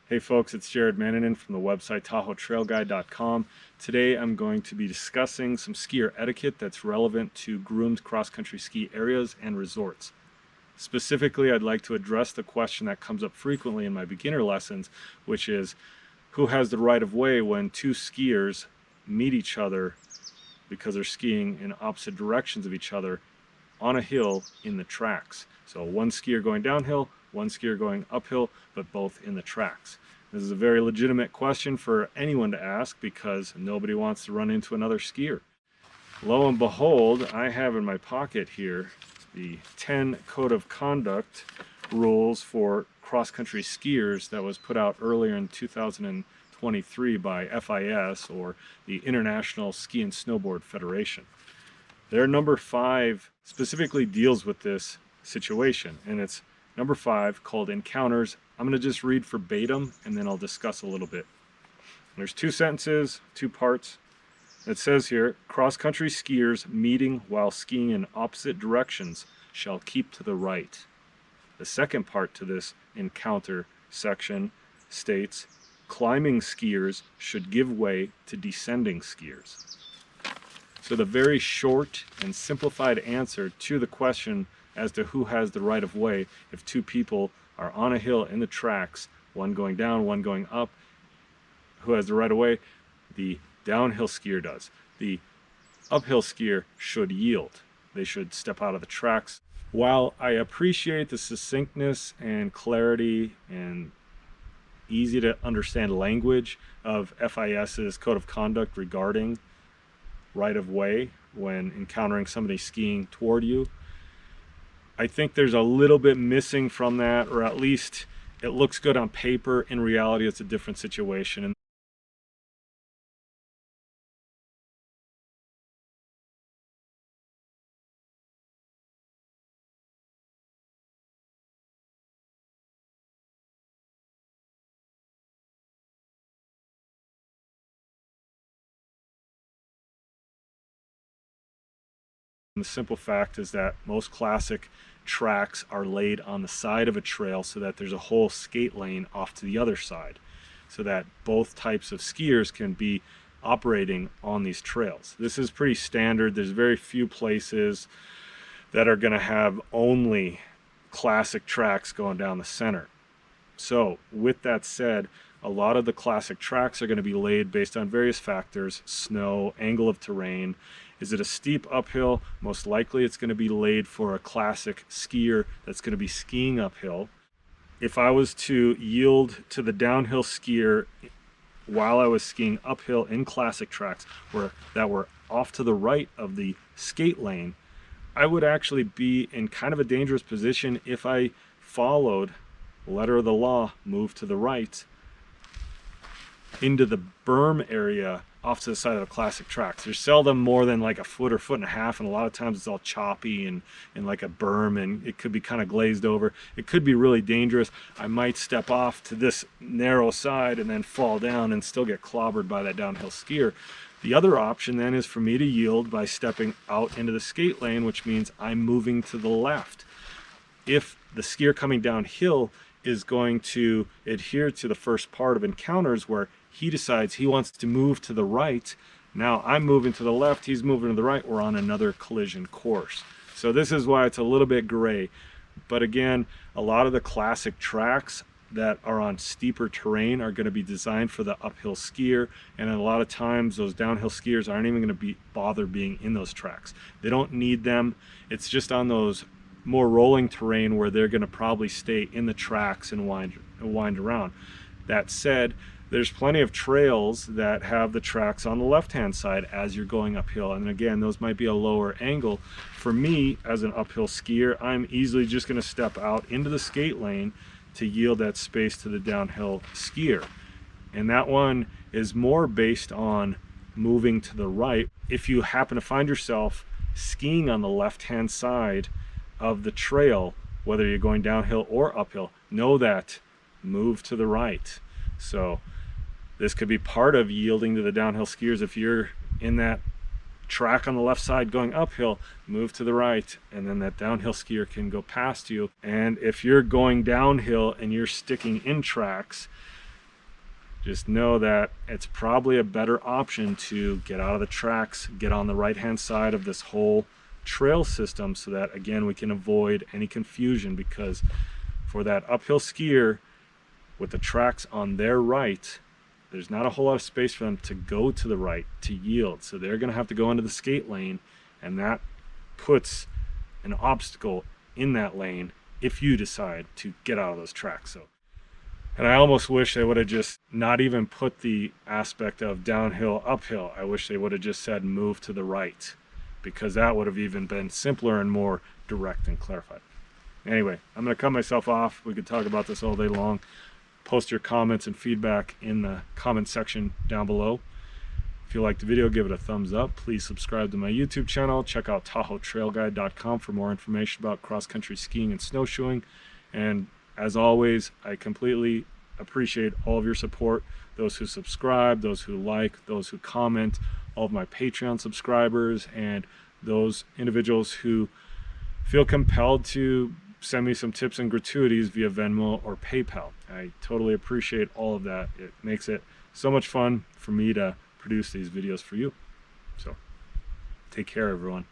Hey folks, it's Jared Mannanen from the website TahoeTrailGuide.com. Today I'm going to be discussing some skier etiquette that's relevant to groomed cross-country ski areas and resorts. Specifically, I'd like to address the question that comes up frequently in my beginner lessons, which is who has the right of way when two skiers meet each other because they're skiing in opposite directions of each other on a hill in the tracks. So one skier going downhill, one skier going uphill, but both in the tracks. This is a very legitimate question for anyone to ask because nobody wants to run into another skier. Lo and behold, I have in my pocket here the 10 Code of Conduct rules for cross-country skiers that was put out earlier in 2023 by FIS, or the International Ski and Snowboard Federation. Their number 5 specifically deals with this situation, and it's number 5 called Encounters. I'm going to just read verbatim and then I'll discuss a little bit. There's 2 sentences, 2 parts. It says here, cross-country skiers meeting while skiing in opposite directions shall keep to the right. The second part to this encounter section states, climbing skiers should give way to descending skiers. So the very short and simplified answer to the question as to who has the right of way if two people are on a hill in the tracks, one going down, one going up, who has the right of way? The downhill skier does. The uphill skier should yield. They should step out of the tracks. While I appreciate the succinctness and clarity and easy to understand language of FIS's Code of Conduct regarding right of way when encountering somebody skiing toward you, I think there's a little bit missing from that, or at least it looks good on paper. In reality, it's a different situation. And the simple fact is that most classic tracks are laid on the side of a trail so that there's a whole skate lane off to the other side, so that both types of skiers can be operating on these trails. This is pretty standard. There's very few places that are going to have only classic tracks going down the center. So with that said, a lot of the classic tracks are going to be laid based on various factors: snow, angle of terrain. Is it a steep uphill? Most likely it's going to be laid for a classic skier that's going to be skiing uphill. If I was to yield to the downhill skier while I was skiing uphill in classic tracks that were off to the right of the skate lane, I would actually be in kind of a dangerous position if I followed letter of the law, move to the right into the berm area off to the side of the classic tracks. There's seldom more than like a foot or foot and a half, and a lot of times it's all choppy and like a berm, and it could be kind of glazed over. It could be really dangerous. I might step off to this narrow side and then fall down and still get clobbered by that downhill skier. The other option then is for me to yield by stepping out into the skate lane, which means I'm moving to the left. If the skier coming downhill is going to adhere to the first part of Encounters, where he decides he wants to move to the right, now I'm moving to the left, he's moving to the right, we're on another collision course. So this is why it's a little bit gray. But again, a lot of the classic tracks that are on steeper terrain are going to be designed for the uphill skier, and a lot of times those downhill skiers aren't even going to bother being in those tracks. They don't need them. It's just on those more rolling terrain where they're going to probably stay in the tracks and wind around. That said, there's plenty of trails that have the tracks on the left-hand side as you're going uphill, and again, those might be a lower angle. For me, as an uphill skier, I'm easily just going to step out into the skate lane to yield that space to the downhill skier, and that one is more based on moving to the right. If you happen to find yourself skiing on the left-hand side of the trail, whether you're going downhill or uphill, know that move to the right. So this could be part of yielding to the downhill skiers. If you're in that track on the left side going uphill, move to the right, and then that downhill skier can go past you. And if you're going downhill and you're sticking in tracks, just know that it's probably a better option to get out of the tracks, get on the right hand side of this whole trail system, so that again we can avoid any confusion, because for that uphill skier with the tracks on their right, there's not a whole lot of space for them to go to the right to yield, so they're going to have to go into the skate lane, and that puts an obstacle in that lane if you decide to get out of those tracks. So, and I almost wish they would have just not even put the aspect of downhill, uphill. I wish they would have just said move to the right, because that would have even been simpler and more direct and clarified. Anyway, I'm going to cut myself off. We could talk about this all day long. Post your comments and feedback in the comment section down below. If you liked the video, give it a thumbs up. Please subscribe to my YouTube channel. Check out TahoeTrailGuide.com for more information about cross-country skiing and snowshoeing. And as always, I completely appreciate all of your support. Those who subscribe, those who like, those who comment, all of my Patreon subscribers, and those individuals who feel compelled to send me some tips and gratuities via Venmo or PayPal. I totally appreciate all of that. It makes it so much fun for me to produce these videos for you. So take care, everyone.